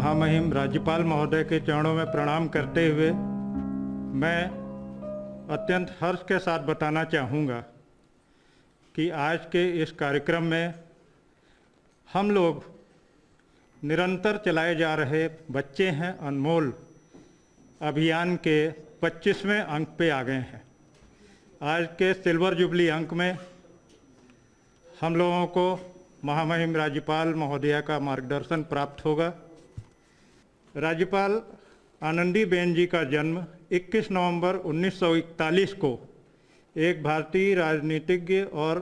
महामहिम राज्यपाल महोदय के चरणों में प्रणाम करते हुए मैं अत्यंत हर्ष के साथ बताना चाहूँगा कि आज के इस कार्यक्रम में हम लोग निरंतर चलाए जा रहे बच्चे हैं अनमोल अभियान के 25वें अंक पे आ गए हैं। आज के सिल्वर जुबली अंक में हम लोगों को महामहिम राज्यपाल महोदया का मार्गदर्शन प्राप्त होगा। राज्यपाल आनंदीबेन जी का जन्म 21 नवंबर 1941 को एक भारतीय राजनीतिज्ञ और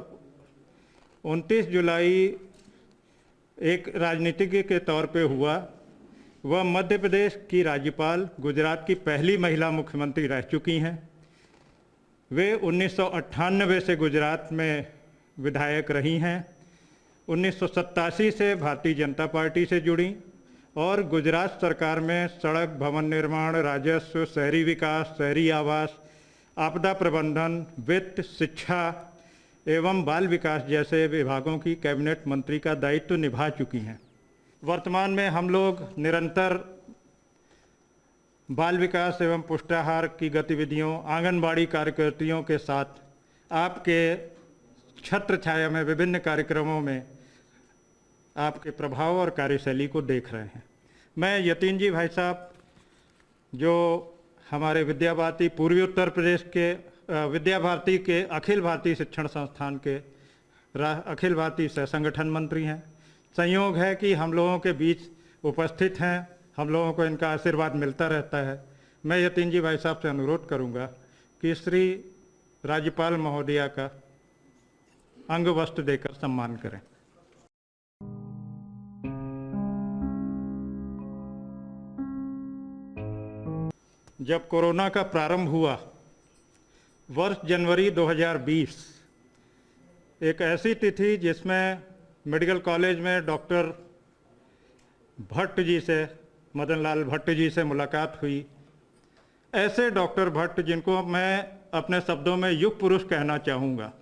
29 जुलाई एक राजनीतिज्ञ के तौर पे हुआ। वह मध्य प्रदेश की राज्यपाल, गुजरात की पहली महिला मुख्यमंत्री रह चुकी हैं। वे 1998 से गुजरात में विधायक रही हैं। 1987 से भारतीय जनता पार्टी से जुड़ी और गुजरात सरकार में सड़क, भवन निर्माण, राजस्व, शहरी विकास, शहरी आवास, आपदा प्रबंधन, वित्त, शिक्षा एवं बाल विकास जैसे विभागों की कैबिनेट मंत्री का दायित्व निभा चुकी हैं। वर्तमान में हम लोग निरंतर बाल विकास एवं पुष्टाहार की गतिविधियों, आंगनबाड़ी कार्यकर्तियों के साथ आपके छत्र छाया में विभिन्न कार्यक्रमों में आपके प्रभाव और कार्यशैली को देख रहे हैं। मैं यतीन जी भाई साहब, जो हमारे विद्या भारती पूर्वी उत्तर प्रदेश के विद्या भारती के अखिल भारतीय शिक्षण संस्थान के अखिल भारतीय सह संगठन मंत्री हैं। संयोग है कि हम लोगों के बीच उपस्थित हैं, हम लोगों को इनका आशीर्वाद मिलता रहता है। मैं यतीन जी भाई साहब से अनुरोध करूंगा कि श्री राज्यपाल महोदया का अंग वस्त्र देकर सम्मान करें। जब कोरोना का प्रारंभ हुआ वर्ष जनवरी 2020, एक ऐसी तिथि जिसमें मेडिकल कॉलेज में डॉक्टर भट्ट जी से, मदन लाल भट्ट जी से मुलाकात हुई। ऐसे डॉक्टर भट्ट जिनको मैं अपने शब्दों में युग पुरुष कहना चाहूँगा,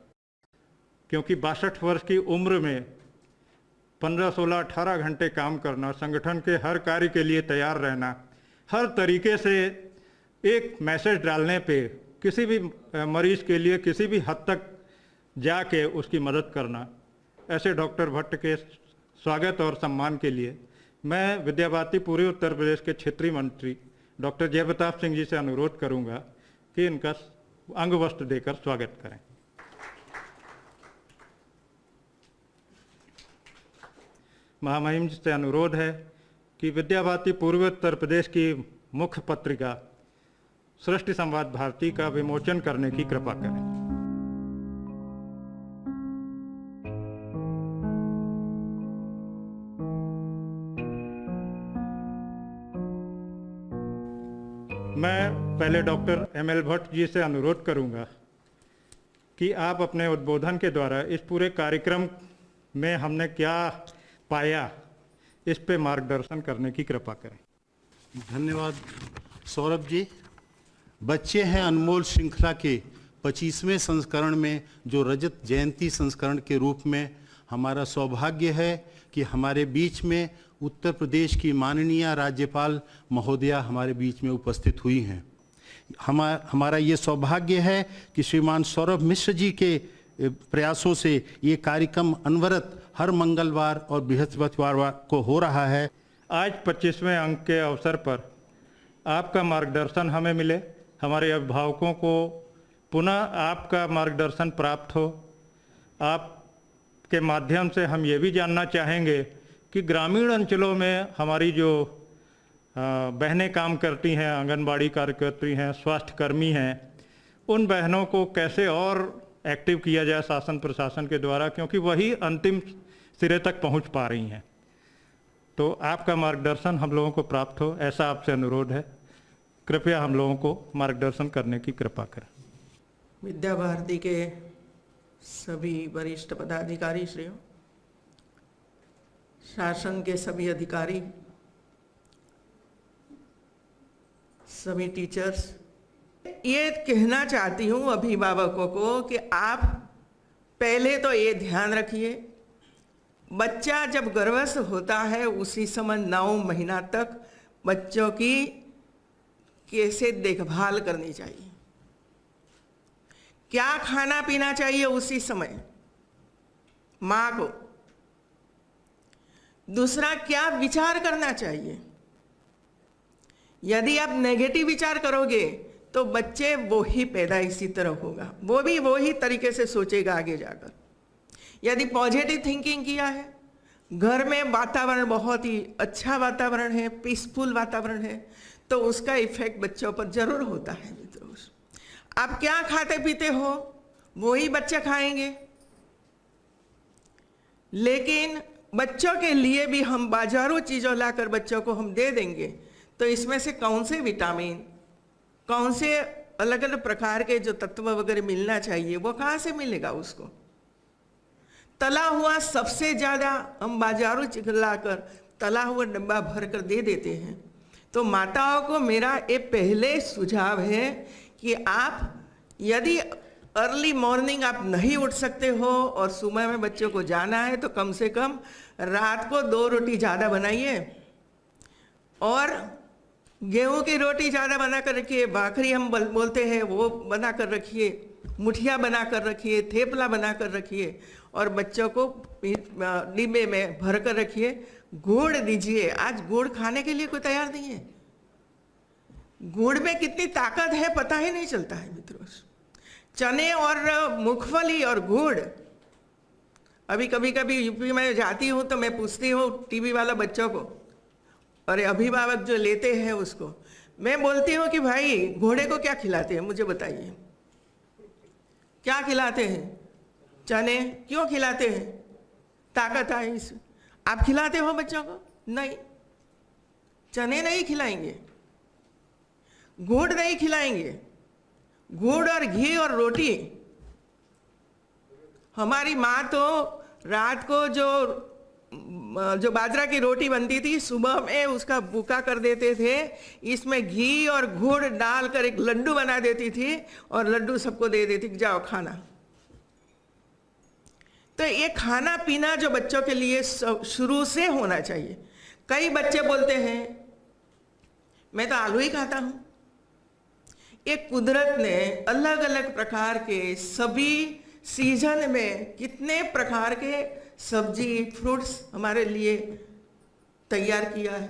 क्योंकि 62 वर्ष की उम्र में 15, 16, 18 घंटे काम करना, संगठन के हर कार्य के लिए तैयार रहना, हर तरीके से एक मैसेज डालने पे किसी भी मरीज के लिए किसी भी हद तक जाके उसकी मदद करना, ऐसे डॉक्टर भट्ट के स्वागत और सम्मान के लिए मैं विद्या भारती पूर्वी उत्तर प्रदेश के क्षेत्रीय मंत्री डॉक्टर जयप्रताप सिंह जी से अनुरोध करूंगा कि इनका अंग वस्त्र देकर स्वागत करें। महामहिम जी से अनुरोध है कि विद्या भारती पूर्वी उत्तर प्रदेश की मुख्य पत्रिका सृष्टि संवाद भारती का विमोचन करने की कृपा करें। मैं पहले डॉक्टर एम.एल. भट्ट जी से अनुरोध करूंगा कि आप अपने उद्बोधन के द्वारा इस पूरे कार्यक्रम में हमने क्या पाया, इस पे मार्गदर्शन करने की कृपा करें। धन्यवाद सौरभ जी। बच्चे हैं अनमोल श्रृंखला के 25वें संस्करण में, जो रजत जयंती संस्करण के रूप में हमारा सौभाग्य है कि हमारे बीच में उत्तर प्रदेश की माननीय राज्यपाल महोदया हमारे बीच में उपस्थित हुई हैं। हमारा ये सौभाग्य है कि श्रीमान सौरभ मिश्र जी के प्रयासों से ये कार्यक्रम अनवरत हर मंगलवार और बृहस्पतिवार को हो रहा है। आज 25वें अंक के अवसर पर आपका मार्गदर्शन हमें मिले, हमारे अभिभावकों को पुनः आपका मार्गदर्शन प्राप्त हो। आपके माध्यम से हम ये भी जानना चाहेंगे कि ग्रामीण अंचलों में हमारी जो बहनें काम करती हैं, आंगनबाड़ी कार्यकर्ती हैं, स्वास्थ्य कर्मी हैं, उन बहनों को कैसे और एक्टिव किया जाए शासन प्रशासन के द्वारा, क्योंकि वही अंतिम सिरे तक पहुंच पा रही हैं। तो आपका मार्गदर्शन हम लोगों को प्राप्त हो, ऐसा आपसे अनुरोध है। कृपया हम लोगों को मार्गदर्शन करने की कृपा करें। विद्या भारती के सभी वरिष्ठ पदाधिकारी श्रियों, शासन के सभी अधिकारी, सभी टीचर्स, ये कहना चाहती हूँ अभिभावकों को कि आप पहले तो ये ध्यान रखिए, बच्चा जब गर्भस्थ होता है उसी समय 9 महीना तक बच्चों की कैसे देखभाल करनी चाहिए, क्या खाना पीना चाहिए उसी समय माँ को, दूसरा क्या विचार करना चाहिए। यदि आप नेगेटिव विचार करोगे तो बच्चे वो ही पैदा इसी तरह होगा, वो भी वही तरीके से सोचेगा आगे जाकर। यदि पॉजिटिव थिंकिंग किया है, घर में वातावरण बहुत ही अच्छा वातावरण है, पीसफुल वातावरण है, तो उसका इफेक्ट बच्चों पर जरूर होता है। मित्रों, आप क्या खाते पीते हो वही बच्चे खाएंगे। लेकिन बच्चों के लिए भी हम बाजारों चीज़ों लाकर बच्चों को हम दे देंगे, तो इसमें से कौन से विटामिन, कौन से अलग अलग प्रकार के जो तत्व वगैरह मिलना चाहिए वो कहाँ से मिलेगा उसको। तला हुआ सबसे ज़्यादा हम बाजारों लाकर तला हुआ डब्बा भर कर दे देते हैं। तो माताओं को मेरा ये पहले सुझाव है कि आप यदि अर्ली मॉर्निंग आप नहीं उठ सकते हो और सुबह में बच्चों को जाना है तो कम से कम रात को 2 रोटी ज़्यादा बनाइए और गेहूं की रोटी ज़्यादा बना कर रखिए, भाखरी हम बोलते हैं वो बना कर रखिए, मुठिया बना कर रखिए, थेपला बना कर रखिए और बच्चों को डिब्बे में भर कर रखिए। गुड़ दीजिए, आज गुड़ खाने के लिए कोई तैयार नहीं है। गुड़ में कितनी ताकत है पता ही नहीं चलता है मित्रों। चने और मूंगफली और गुड़, अभी कभी कभी यूपी में जाती हूँ तो मैं पूछती हूँ टीवी वाला बच्चों को और अभिभावक जो लेते हैं उसको, मैं बोलती हूँ कि भाई घोड़े को क्या खिलाते हैं मुझे बताइए, क्या खिलाते हैं? चने क्यों खिलाते हैं? ताकत आए इसमें। आप खिलाते हो बच्चों को? नहीं, चने नहीं खिलाएंगे, गुड़ नहीं खिलाएंगे। गुड़ और घी और रोटी, हमारी माँ तो रात को जो बाजरा की रोटी बनती थी सुबह में उसका बुका कर देते थे, इसमें घी और गुड़ डालकर एक लड्डू बना देती थी और लड्डू सबको दे देती कि जाओ खाना। तो ये खाना पीना जो बच्चों के लिए शुरू से होना चाहिए। कई बच्चे बोलते हैं मैं तो आलू ही खाता हूँ। ये कुदरत ने अलग अलग प्रकार के सभी सीजन में कितने प्रकार के सब्जी फ्रूट्स हमारे लिए तैयार किया है।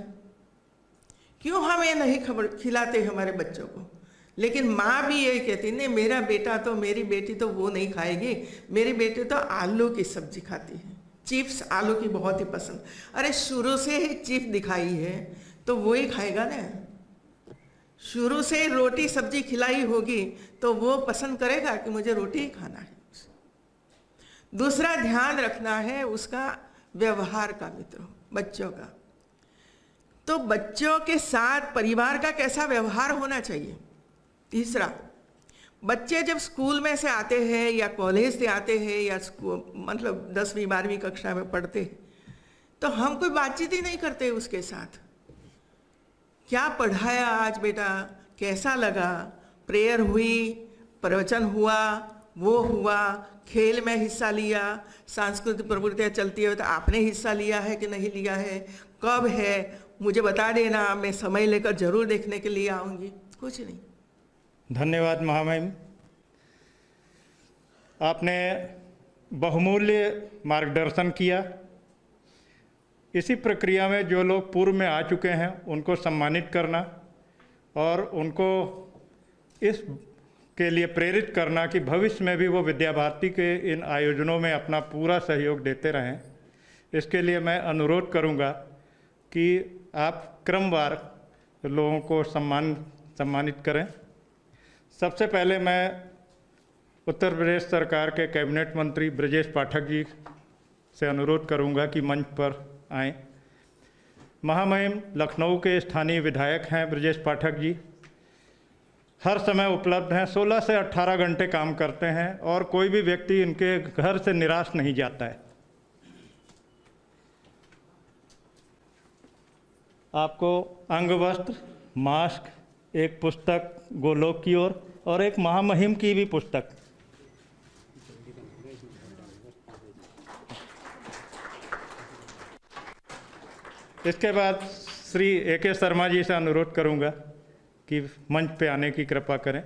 क्यों हम ये नहीं खिलाते हमारे बच्चों को? लेकिन माँ भी ये कहती नहीं, मेरा बेटा तो मेरी बेटी तो वो नहीं खाएगी, मेरी बेटी तो आलू की सब्जी खाती है, चिप्स आलू की बहुत ही पसंद। अरे शुरू से ही चिप्स दिखाई है तो वो ही खाएगा ना। शुरू से रोटी सब्जी खिलाई होगी तो वो पसंद करेगा कि मुझे रोटी ही खाना है। दूसरा ध्यान रखना है उसका व्यवहार का मित्रों, बच्चों का। तो बच्चों के साथ परिवार का कैसा व्यवहार होना चाहिए। तीसरा, बच्चे जब स्कूल में से आते हैं या कॉलेज से आते हैं या मतलब 10वीं 12वीं कक्षा में पढ़ते हैं तो हम कोई बातचीत ही नहीं करते उसके साथ। क्या पढ़ाया आज बेटा, कैसा लगा, प्रेयर हुई, प्रवचन हुआ, वो हुआ, खेल में हिस्सा लिया, सांस्कृतिक प्रवृत्तियाँ चलती है तो आपने हिस्सा लिया है कि नहीं लिया है, कब है मुझे बता देना, मैं समय लेकर जरूर देखने के लिए आऊँगी। कुछ नहीं। धन्यवाद महामहिम, आपने बहुमूल्य मार्गदर्शन किया। इसी प्रक्रिया में जो लोग पूर्व में आ चुके हैं उनको सम्मानित करना और उनको इस के लिए प्रेरित करना कि भविष्य में भी वो विद्या भारती के इन आयोजनों में अपना पूरा सहयोग देते रहें। इसके लिए मैं अनुरोध करूंगा कि आप क्रमवार लोगों को सम्मानित करें। सबसे पहले मैं उत्तर प्रदेश सरकार के कैबिनेट मंत्री ब्रजेश पाठक जी से अनुरोध करूंगा कि मंच पर आएं। महामहिम लखनऊ के स्थानीय विधायक हैं ब्रजेश पाठक जी, हर समय उपलब्ध हैं, 16 से 18 घंटे काम करते हैं और कोई भी व्यक्ति इनके घर से निराश नहीं जाता है। आपको अंगवस्त्र, मास्क, एक पुस्तक गोलोक की ओर और एक महामहिम की भी पुस्तक इसके बाद श्री A.K. शर्मा जी से अनुरोध करूंगा कि मंच पे आने की कृपा करें।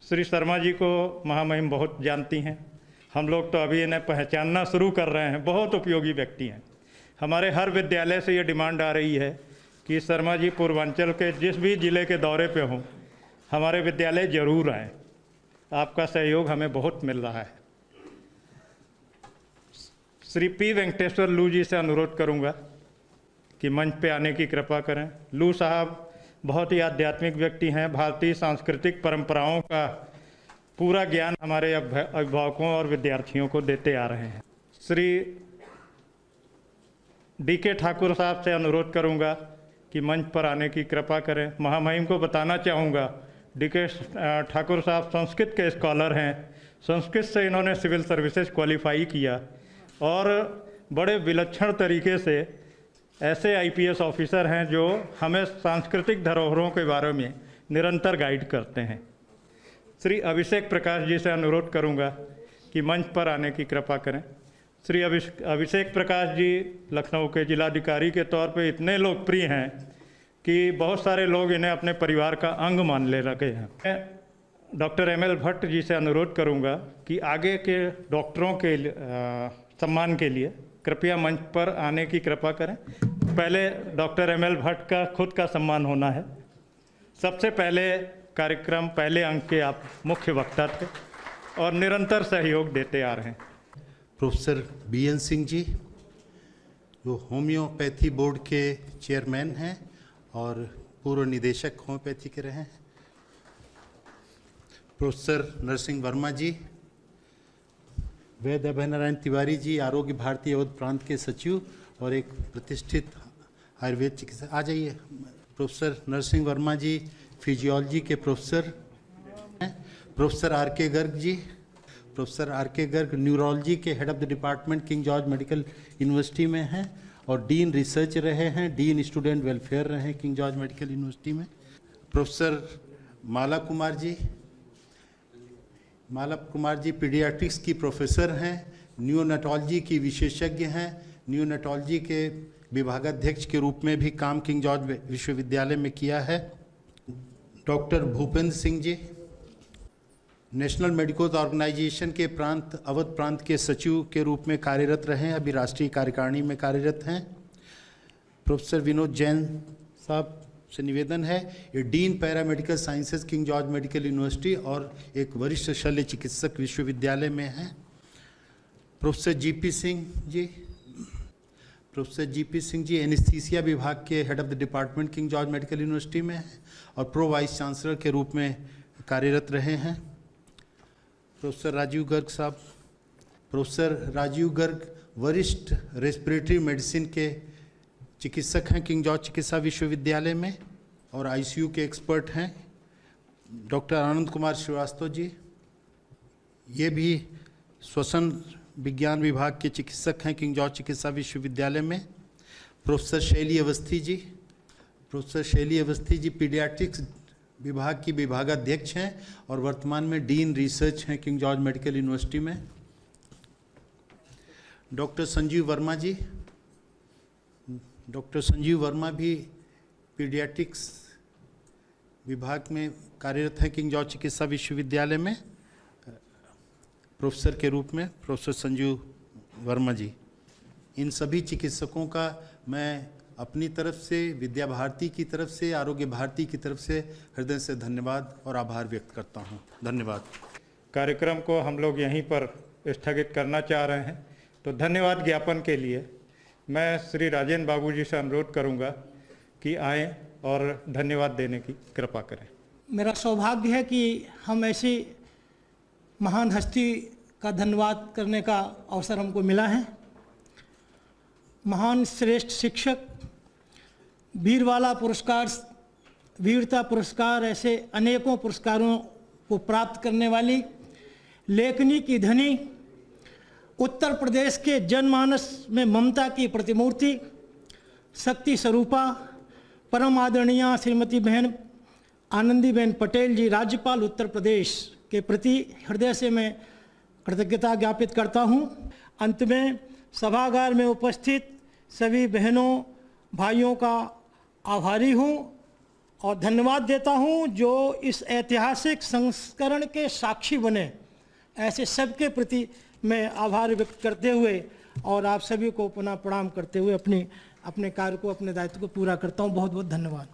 श्री शर्मा जी को महामहिम बहुत जानती हैं, हम लोग तो अभी इन्हें पहचानना शुरू कर रहे हैं। बहुत उपयोगी व्यक्ति हैं। हमारे हर विद्यालय से ये डिमांड आ रही है कि शर्मा जी पूर्वांचल के जिस भी ज़िले के दौरे पे हों, हमारे विद्यालय ज़रूर आएँ। आपका सहयोग हमें बहुत मिल रहा है। श्री P. वेंकटेश्वर लू जी से अनुरोध करूंगा कि मंच पे आने की कृपा करें। लू साहब बहुत ही आध्यात्मिक व्यक्ति हैं। भारतीय सांस्कृतिक परंपराओं का पूरा ज्ञान हमारे अभिभावकों और विद्यार्थियों को देते आ रहे हैं। श्री D.K. ठाकुर साहब से अनुरोध करूंगा कि मंच पर आने की कृपा करें। महामहिम को बताना चाहूँगा, D.K. ठाकुर साहब संस्कृत के स्कॉलर हैं। संस्कृत से इन्होंने सिविल सर्विसेज क्वालिफाई किया और बड़े विलक्षण तरीके से ऐसे IPS ऑफिसर हैं जो हमें सांस्कृतिक धरोहरों के बारे में निरंतर गाइड करते हैं। श्री अभिषेक प्रकाश जी से अनुरोध करूंगा कि मंच पर आने की कृपा करें। श्री अभिषेक प्रकाश जी लखनऊ के जिलाधिकारी के तौर पे इतने लोकप्रिय हैं कि बहुत सारे लोग इन्हें अपने परिवार का अंग मान ले रखे हैं। मैं डॉक्टर ML भट्ट जी से अनुरोध करूंगा कि आगे के डॉक्टरों के सम्मान के लिए कृपया मंच पर आने की कृपा करें। पहले डॉक्टर ML भट्ट का खुद का सम्मान होना है। सबसे पहले कार्यक्रम पहले अंक के आप मुख्य वक्ता थे और निरंतर सहयोग देते आ रहे हैं। प्रोफेसर BN सिंह जी, जो होम्योपैथी बोर्ड के चेयरमैन हैं और पूर्व निदेशक होम्योपैथी के रहे हैं। प्रोफेसर नरसिंह वर्मा जी, वैद्य अभय नारायण तिवारी जी, आरोग्य भारती अवध प्रांत के सचिव और एक प्रतिष्ठित आयुर्वेद चिकित्सक। आ जाइए। प्रोफेसर नरसिंह वर्मा जी फिजियोलॉजी के प्रोफेसर हैं। Professor R.K. Garg ji, professor R.K. Garg neurology के head of the department king George medical university में हैं और डीन रिसर्च रहे हैं, डीन स्टूडेंट वेलफेयर रहे हैं किंग जॉर्ज मेडिकल यूनिवर्सिटी में। प्रोफेसर माला कुमार जी पीडियाट्रिक्स की प्रोफेसर हैं, न्यूनेटोलॉजी की विशेषज्ञ हैं, न्यूनेटोलॉजी के विभागाध्यक्ष के रूप में भी काम किंग जॉर्ज विश्वविद्यालय में किया है। Doctor Bhupendra Singh ji national medical organisation के अवध प्रांत के सचिव के रूप में कार्यरत रहे हैं, अभी राष्ट्रीय कार्यकारिणी में कार्यरत हैं। प्रोफेसर विनोद जैन साहब से निवेदन है, ये dean paramedical sciences king George medical university और एक वरिष्ठ शल्य चिकित्सक विश्वविद्यालय में हैं। Professor GP Singh ji anaesthesia विभाग के head of the department king George medical university में हैं और प्रो वाइस चांसलर के रूप में कार्यरत रहे हैं। प्रोफेसर राजीव गर्ग वरिष्ठ रेस्पिरेटरी मेडिसिन के चिकित्सक हैं किंग जॉर्ज चिकित्सा विश्वविद्यालय में और ICU के एक्सपर्ट हैं। डॉक्टर आनंद कुमार श्रीवास्तव जी, ये भी श्वसन विज्ञान विभाग के चिकित्सक हैं किंग जॉर्ज चिकित्सा विश्वविद्यालय में। प्रोफेसर शैली अवस्थी जी पीडियाट्रिक्स विभाग की विभागाध्यक्ष हैं और वर्तमान में डीन रिसर्च हैं किंग जॉर्ज मेडिकल यूनिवर्सिटी में। डॉक्टर संजीव वर्मा भी पीडियाट्रिक्स विभाग में कार्यरत हैं किंग जॉर्ज चिकित्सा विश्वविद्यालय में प्रोफेसर के रूप में। प्रोफेसर संजीव वर्मा जी, इन सभी चिकित्सकों का मैं अपनी तरफ से, विद्या भारती की तरफ से, आरोग्य भारती की तरफ से हृदय से धन्यवाद और आभार व्यक्त करता हूँ। धन्यवाद। कार्यक्रम को हम लोग यहीं पर स्थगित करना चाह रहे हैं, तो धन्यवाद ज्ञापन के लिए मैं श्री राजेंद्र बाबू जी से अनुरोध करूंगा कि आएँ और धन्यवाद देने की कृपा करें। मेरा सौभाग्य है कि हम ऐसी महान हस्ती का धन्यवाद करने का अवसर हमको मिला है। महान श्रेष्ठ शिक्षक, वीरवाला पुरस्कार, वीरता पुरस्कार, ऐसे अनेकों पुरस्कारों को प्राप्त करने वाली लेखनी की धनी, उत्तर प्रदेश के जनमानस में ममता की प्रतिमूर्ति, शक्ति स्वरूपा, परम आदरणीय श्रीमती बहन आनंदीबेन पटेल जी, राज्यपाल उत्तर प्रदेश के प्रति हृदय से मैं कृतज्ञता ज्ञापित करता हूं। अंत में सभागार में उपस्थित सभी बहनों भाइयों का आभारी हूँ और धन्यवाद देता हूँ जो इस ऐतिहासिक संस्करण के साक्षी बने। ऐसे सबके प्रति मैं आभार व्यक्त करते हुए और आप सभी को पुनः प्रणाम करते हुए अपने कार्य को, अपने दायित्व को पूरा करता हूँ। बहुत बहुत धन्यवाद।